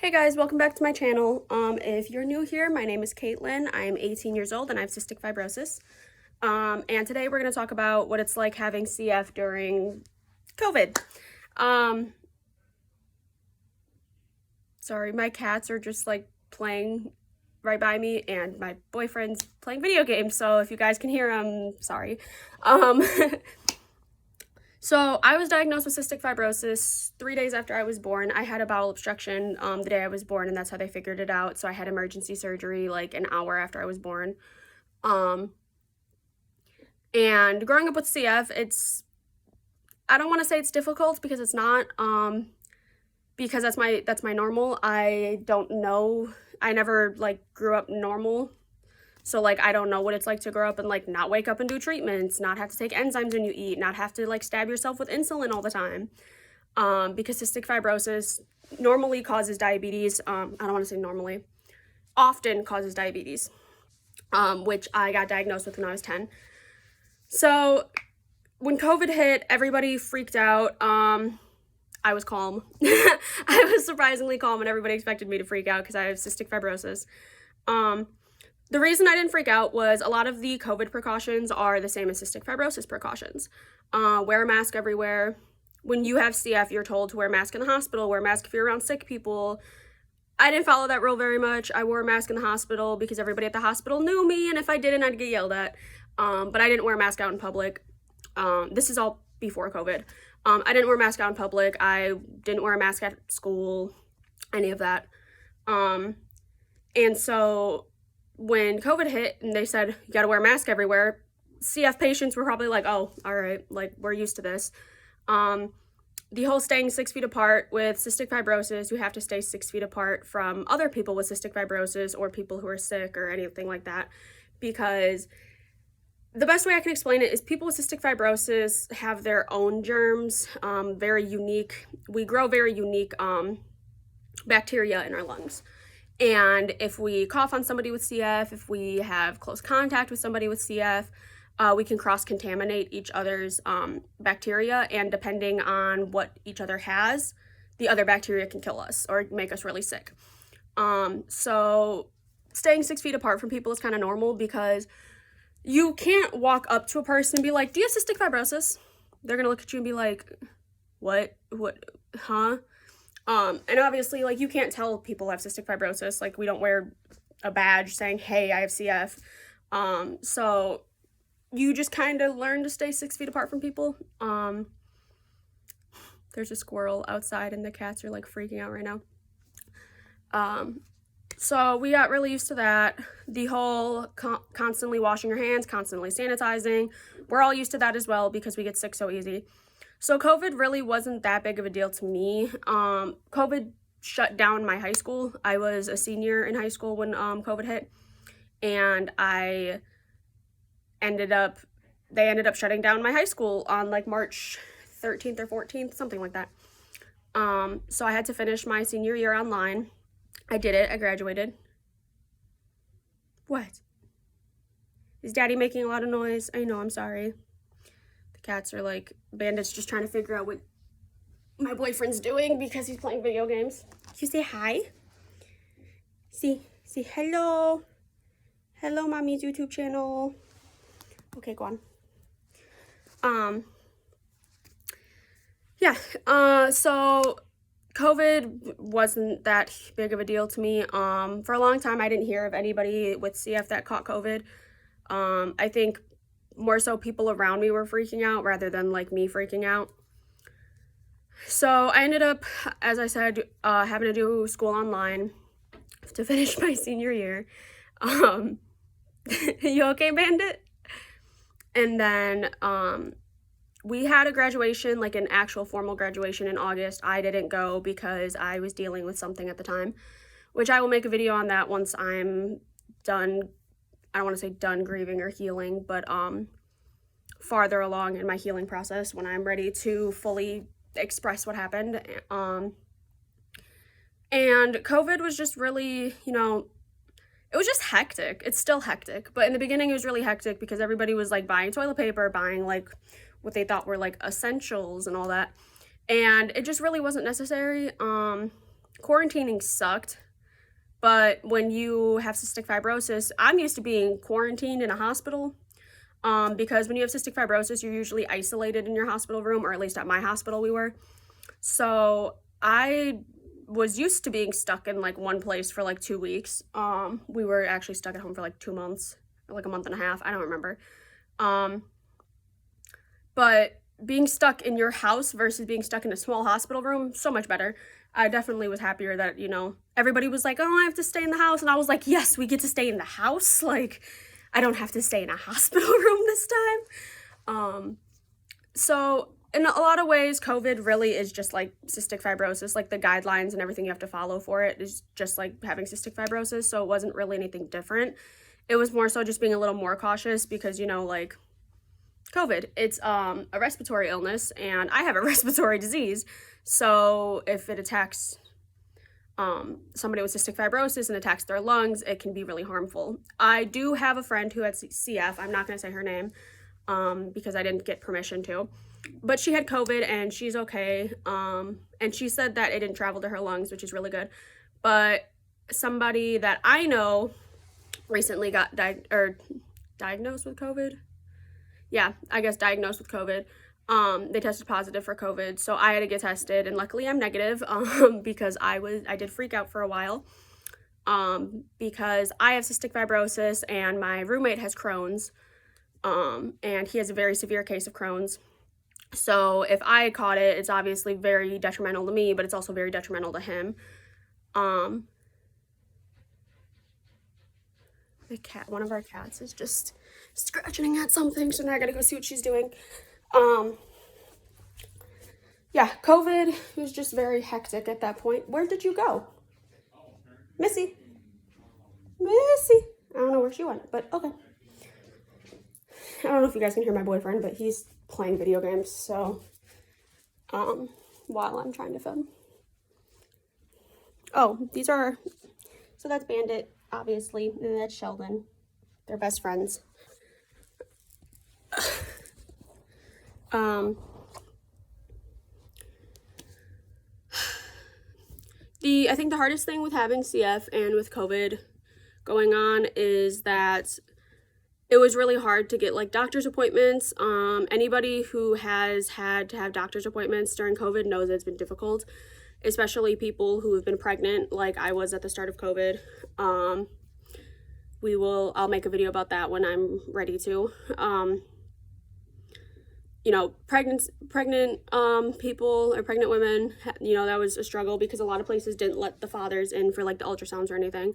Hey guys, welcome back to my channel. If you're new here, my name is Caitlin. I'm 18 years old and I have cystic fibrosis. And today we're going to talk about what it's like having CF during COVID. Sorry, my cats are just like playing right by me and my boyfriend's playing video games, so if you guys can hear him, sorry. So I was diagnosed with cystic fibrosis 3 days after I was born. I had a bowel obstruction the day I was born, and that's how they figured it out. So I had emergency surgery like an hour after I was born. And growing up with CF, I don't want to say it's difficult because it's not, because that's my normal. I don't know. I never like grew up normal. So, like, I don't know what it's like to grow up and, like, not wake up and do treatments, not have to take enzymes when you eat, not have to, like, stab yourself with insulin all the time. Because cystic fibrosis normally causes diabetes. I don't want to say normally. Often causes diabetes, which I got diagnosed with when I was 10. So, when COVID hit, everybody freaked out. I was calm. I was surprisingly calm, and everybody expected me to freak out because I have cystic fibrosis. The reason I didn't freak out was a lot of the COVID precautions are the same as cystic fibrosis precautions. Wear a mask everywhere. When you have CF, you're told to wear a mask in the hospital, wear a mask if you're around sick people. I didn't follow that rule very much. I wore a mask in the hospital because everybody at the hospital knew me, and if I didn't, I'd get yelled at. But I didn't wear a mask out in public. This is all before COVID. I didn't wear a mask out in public. I didn't wear a mask at school, any of that. And so when COVID hit and they said, you gotta wear a mask everywhere, CF patients were probably like, oh, all right, like, we're used to this. The whole staying 6 feet apart with cystic fibrosis, you have to stay 6 feet apart from other people with cystic fibrosis or people who are sick or anything like that, because the best way I can explain it is people with cystic fibrosis have their own germs, very unique. We grow very unique bacteria in our lungs. And if we cough on somebody with CF, if we have close contact with somebody with CF, we can cross-contaminate each other's bacteria, and depending on what each other has, the other bacteria can kill us or make us really sick. So staying 6 feet apart from people is kind of normal because you can't walk up to a person and be like, do you have cystic fibrosis? They're going to look at you and be like, what, huh? And obviously, like, you can't tell people have cystic fibrosis. Like, we don't wear a badge saying, hey, I have CF. So you just kind of learn to stay 6 feet apart from people. There's a squirrel outside and the cats are, like, freaking out right now. So we got really used to that. The whole constantly washing your hands, constantly sanitizing. We're all used to that as well because we get sick so easy. So COVID really wasn't that big of a deal to me. COVID shut down my high school. I was a senior in high school when COVID hit, and they ended up shutting down my high school on like March 13th or 14th, something like that. So I had to finish my senior year online. I did it. I graduated. What? Is Daddy making a lot of noise? I know, I'm sorry. Cats are like, Bandit's just trying to figure out what my boyfriend's doing because he's playing video games. Can you say hi? Say hello. Hello, Mommy's YouTube channel. Okay, go on. Yeah, so COVID wasn't that big of a deal to me. For a long time, I didn't hear of anybody with CF that caught COVID. I think more so people around me were freaking out rather than like me freaking out. So I ended up, as I said, having to do school online to finish my senior year. You okay, Bandit? And then we had a graduation, like an actual formal graduation in August. I didn't go because I was dealing with something at the time, which I will make a video on that once I'm done. I don't want to say done grieving or healing, but farther along in my healing process when I'm ready to fully express what happened. And COVID was just really, it was just hectic. It's still hectic, but in the beginning it was really hectic because everybody was like buying toilet paper, buying like what they thought were like essentials and all that. And it just really wasn't necessary. quarantining sucked, but when you have cystic fibrosis, I'm used to being quarantined in a hospital, because when you have cystic fibrosis, you're usually isolated in your hospital room, or at least at my hospital we were. So I was used to being stuck in like one place for like 2 weeks. We were actually stuck at home for like 2 months, or like a month and a half, I don't remember. But being stuck in your house versus being stuck in a small hospital room, so much better. I definitely was happier that, everybody was like, oh, I have to stay in the house. And I was like, yes, we get to stay in the house. Like, I don't have to stay in a hospital room this time. So in a lot of ways, COVID really is just like cystic fibrosis. Like the guidelines and everything you have to follow for it is just like having cystic fibrosis. So it wasn't really anything different. It was more so just being a little more cautious because, like COVID, it's a respiratory illness, and I have a respiratory disease. So if it attacks somebody with cystic fibrosis and attacks their lungs, it can be really harmful. I do have a friend who had CF. I'm not going to say her name because I didn't get permission to. But she had COVID and she's okay. And she said that it didn't travel to her lungs, which is really good. But somebody that I know recently got diagnosed with COVID. Yeah, I guess diagnosed with COVID. They tested positive for COVID, so I had to get tested, and luckily I'm negative, because I did freak out for a while, because I have cystic fibrosis and my roommate has Crohn's, and he has a very severe case of Crohn's. So if I caught it, it's obviously very detrimental to me, but it's also very detrimental to him. The cat, one of our cats, is just scratching at something, so now I gotta go see what she's doing. Yeah, COVID was just very hectic at that point. Where did you go? Missy? I don't know where she went, but okay. I don't know if you guys can hear my boyfriend, but he's playing video games, so, while I'm trying to film. Oh, so that's Bandit, obviously, and that's Sheldon. They're best friends. I think the hardest thing with having CF and with COVID going on is that it was really hard to get like doctor's appointments. Anybody who has had to have doctor's appointments during COVID knows it's been difficult, especially people who have been pregnant like I was at the start of COVID. I'll make a video about that when I'm ready to. Pregnant people or pregnant women, that was a struggle because a lot of places didn't let the fathers in for like the ultrasounds or anything.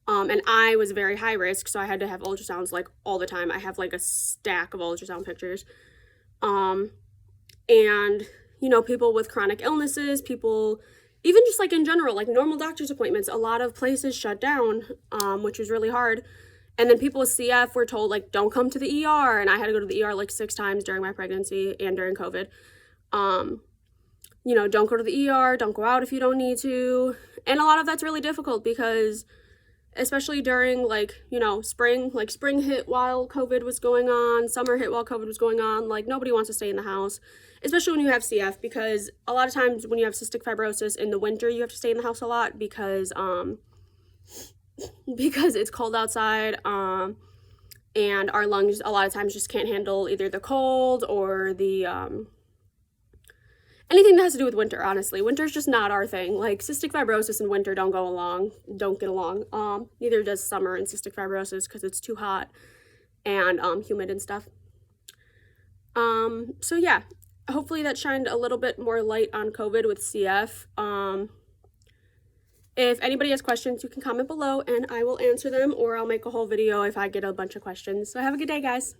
And I was very high risk, so I had to have ultrasounds like all the time. I have like a stack of ultrasound pictures. And people with chronic illnesses, people, even just like in general, like normal doctor's appointments, a lot of places shut down, which was really hard. And then people with CF were told, like, don't come to the ER. And I had to go to the ER like 6 times during my pregnancy and during COVID. Don't go to the ER, don't go out if you don't need to. And a lot of that's really difficult because, especially during spring hit while COVID was going on, summer hit while COVID was going on, like nobody wants to stay in the house, especially when you have CF, because a lot of times when you have cystic fibrosis in the winter, you have to stay in the house a lot because it's cold outside, and our lungs a lot of times just can't handle either the cold or the anything that has to do with winter. Honestly, winter's just not our thing. Like cystic fibrosis and winter don't get along. Neither does summer and cystic fibrosis because it's too hot and humid and stuff. So yeah, hopefully that shined a little bit more light on COVID with CF. If anybody has questions, you can comment below and I will answer them, or I'll make a whole video if I get a bunch of questions. So have a good day, guys.